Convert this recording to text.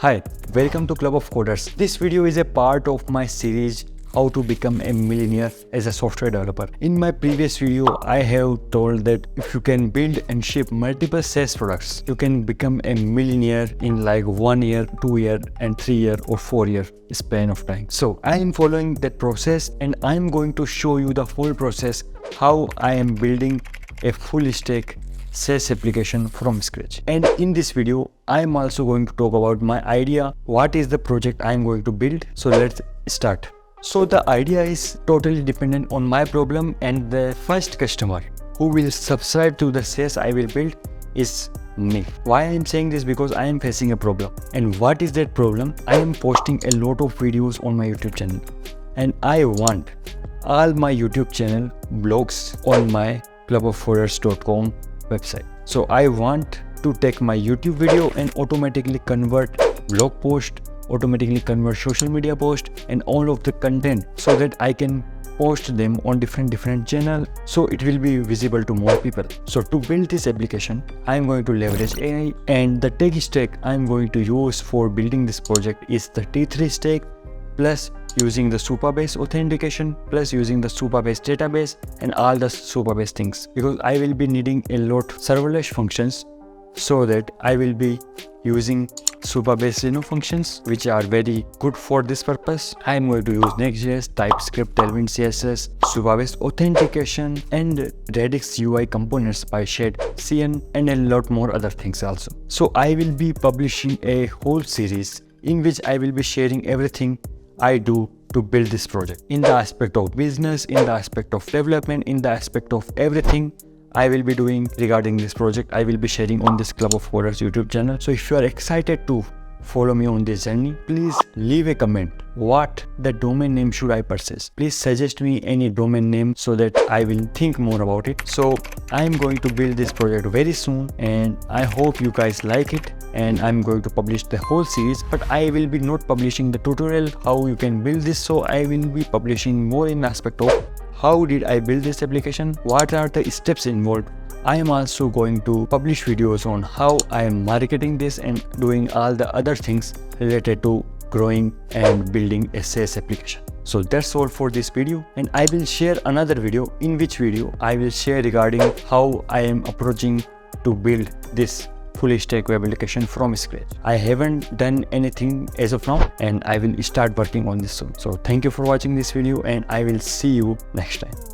Hi, welcome to Club of Coders. This video is a part of my series How to Become a Millionaire as a Software Developer. In my previous video, I have told that if you can build and ship multiple SaaS products, you can become a millionaire in like 1 year, 2 year and 3 year or 4 year span of time. So I am following that process and I am going to show you the full process how I am building a full stack SaaS application from scratch. And in this video, I am also going to talk about my idea, what is the project I am going to build. So let's start. So the idea is totally dependent on my problem, and the first customer who will subscribe to the SaaS I will build is me. Why I am saying this? Because I am facing a problem. And what is that problem? I am posting a lot of videos on my YouTube channel, and I want all my YouTube channel blogs on my clubofcoders.com website. So I want to take my YouTube video and automatically convert blog post, automatically convert social media post and all of the content so that I can post them on different channel, so it will be visible to more people. So to build this application, I am going to leverage AI, and the tech stack I am going to use for building this project is the T3 stack, plus using the Supabase authentication, plus using the Supabase database and all the Supabase things, because I will be needing a lot serverless functions, so that I will be using Supabase functions which are very good for this purpose. I am going to use Next.js, TypeScript, Tailwind CSS, Supabase authentication and Redux UI components by Shed, CN and a lot more other things also. So I will be publishing a whole series in which I will be sharing everything I do to build this project, in the aspect of business, in the aspect of development, in the aspect of everything I will be doing regarding this project. I will be sharing on this Club of Coders YouTube channel. So if you are excited to follow me on this journey, please leave a comment. What the domain name should I purchase? Please suggest me any domain name so that I will think more about it. So I am going to build this project very soon, and I hope you guys like it. And I'm going to publish the whole series, but I will be not publishing the tutorial how you can build this. So I will be publishing more in aspect of how did I build this application, what are the steps involved. I am also going to publish videos on how I am marketing this and doing all the other things related to growing and building a SaaS application. So that's all for this video, and I will share another video, in which video I will share regarding how I am approaching to build this full stack web application from scratch. I haven't done anything as of now, and I will start working on this soon. So thank you for watching this video, and I will see you next time.